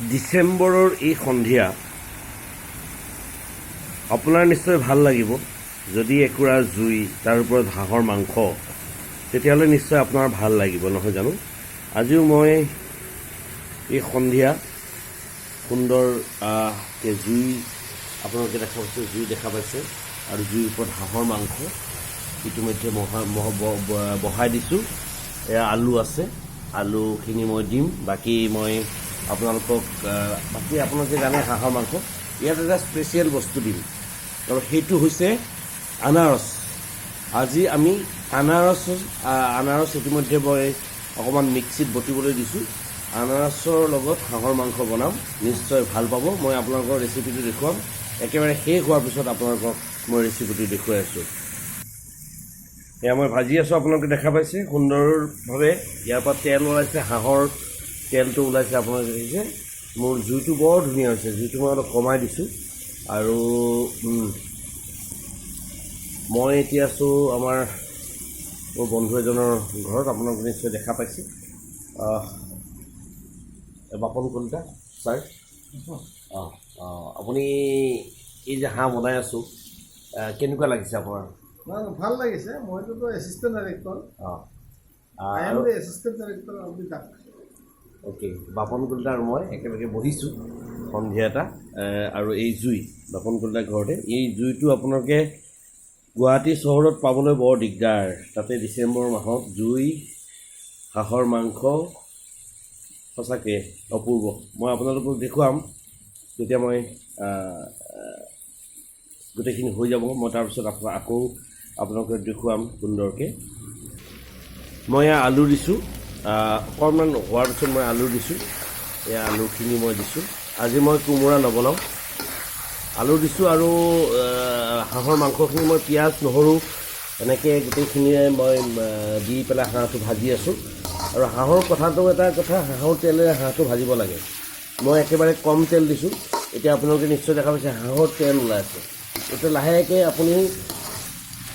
ডিচেম্বৰৰ এই সন্ধিয়া আপোনাৰ নিশ্চয় ভাল লাগিব যদি একুৰা জুই তাৰ ওপৰত হাঁহৰ মাংস তেতিয়াহ'লে নিশ্চয় আপোনাৰ ভাল লাগিব নহয় জানো আজিও মই এই সন্ধিয়া সুন্দৰ জুই আপোনালোকে দেখা পাইছে জুই দেখা পাইছে আৰু জুইৰ ওপৰত হাঁহৰ মাংস ইতিমধ্যে বহাই দিছোঁ এয়া আলু আছে আলুখিনি মই দিম বাকী মই আপোনালোকক বাকী আপোনালোকে জানে হাঁহৰ মাংস ইয়াত এটা স্পেচিয়েল বস্তু দিম আৰু সেইটো হৈছে আনাৰস আজি আমি আনাৰস ইতিমধ্যে মই অকণমান মিক্সিত বটিবলৈ দিছোঁ আনাৰসৰ লগত হাঁহৰ মাংস বনাম নিশ্চয় ভাল পাব মই আপোনালোকৰ ৰেচিপিটো দেখুৱাম একেবাৰে শেষ হোৱাৰ পিছত আপোনালোকক মই ৰেচিপিটো দেখুৱাই আছোঁ এয়া মই ভাজি আছোঁ আপোনালোকে দেখা পাইছে সুন্দৰভাৱে ইয়াৰ পৰা তেল ওলাইছে হাঁহৰ তেলটো ওলাইছে আপোনালোকে দেখিছে মোৰ জুইটো বৰ ধুনীয়া হৈছে জুইটো মই অলপ কমাই দিছোঁ আৰু মই এতিয়া আছোঁ মোৰ বন্ধু এজনৰ ঘৰত আপোনালোকে নিশ্চয় দেখা পাইছে বাপন কলিতা ছাৰ আপুনি এই যে হাঁহ বনাই আছোঁ কেনেকুৱা লাগিছে আপোনাৰ ভাল লাগিছে মইতো assistant director assistant director okay Bapan Kalita আৰু মই একেলগে বহিছোঁ সন্ধিয়া এটা আৰু এই জুই বাপন কলিতাৰ ঘৰতে এই জুইটো আপোনালোকে গুৱাহাটী চহৰত পাবলৈ বৰ দিগদাৰ তাতে ডিচেম্বৰ মাহত জুই হাঁহৰ মাংস সঁচাকৈ অপূৰ্ব মই আপোনালোকক দেখুৱাম তেতিয়া মই গোটেইখিনি হৈ যাব মই তাৰপিছত আকৌ আপোনালোকক দেখুৱাম সুন্দৰকৈ মই এয়া আলু দিছোঁ অকণমান হোৱাৰ পিছত মই আলু দিছোঁ এয়া আলুখিনি মই দিছোঁ আজি মই কোমোৰা নবনাওঁ আলু দিছোঁ আৰু হাঁহৰ মাংসখিনি মই পিঁয়াজ নহৰু এনেকৈ গোটেইখিনিয়ে মই দি পেলাই হাঁহটো ভাজি আছোঁ আৰু হাঁহৰ কথাটো এটা কথা হাঁহৰ তেলেৰে হাঁহটো ভাজিব লাগে মই একেবাৰে কম তেল দিছোঁ এতিয়া আপোনালোকে নিশ্চয় দেখা পাইছে হাঁহৰ তেল ওলাই আছে এতিয়া লাহেকৈ আপুনি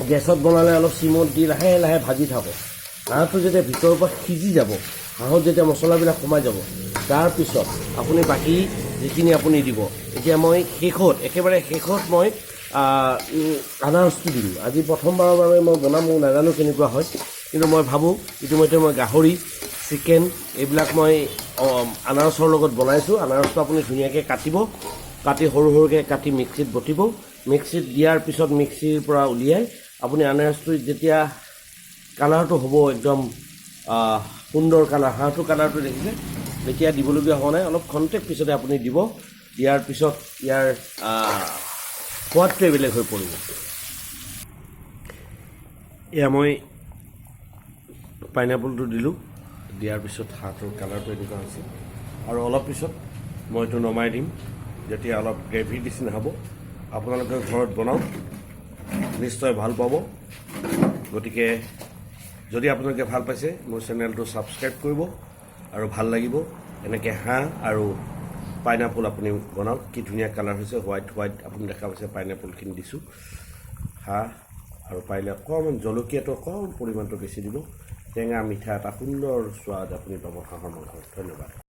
গেছত বনালে অলপ চিমত দি লাহে লাহে ভাজি থাকক হাঁহটো যেতিয়া ভিতৰৰ পৰা সিজি যাব হাঁহত যেতিয়া মছলাবিলাক সোমাই যাব তাৰপিছত আপুনি বাকী যিখিনি আপুনি দিব এতিয়া মই একেবাৰে শেষত মই আনাৰসটো দিম আজি প্ৰথমবাৰৰ বাবে মই বনাম মই নাজানো কেনেকুৱা হয় কিন্তু মই ভাবোঁ ইতিমধ্যে মই গাহৰি চিকেন এইবিলাক মই আনাৰসৰ লগত বনাইছোঁ আনাৰসটো আপুনি ধুনীয়াকৈ কাটি সৰু সৰুকৈ কাটি মিক্সিত বটিব মিক্সিত দিয়াৰ পিছত মিক্সিৰ পৰা উলিয়াই আপুনি আনাৰসটো যেতিয়া কালাৰটো হ'ব একদম সুন্দৰ কালাৰ হাঁহটো কালাৰটো দেখিছে এতিয়া দিবলগীয়া হোৱা নাই অলপ খন্তেক পিছতে আপুনি দিব দিয়াৰ পিছত ইয়াৰ সোৱাদটোৱে বেলেগ হৈ পৰিব এয়া মই পাইনাপলটো দিলোঁ দিয়াৰ পিছত হাঁহটোৰ কালাৰটো এনেকুৱা হৈছে আৰু অলপ পিছত মই এইটো নমাই দিম যেতিয়া অলপ গ্ৰেভি নিচিনা হ'ব আপোনালোকে ঘৰত বনাওক নিশ্চয় ভাল পাব গতিকে যদি আপোনালোকে ভাল পাইছে মোৰ চেনেলটো ছাবস্ক্ৰাইব কৰিব আৰু ভাল লাগিব এনেকৈ হাঁহ আৰু পাইনাপল আপুনি বনাওক কি ধুনীয়া কালাৰ হৈছে হোৱাইট আপুনি দেখা পাইছে পাইনাপলখিনি দিছোঁ হাঁহ আৰু পাৰিলে অকণমান জলকীয়াটো অকণমান পৰিমাণটো বেছি দিব টেঙা মিঠা এটা সুন্দৰ সোৱাদ আপুনি পাব হাঁহৰ মাংসত ধন্যবাদ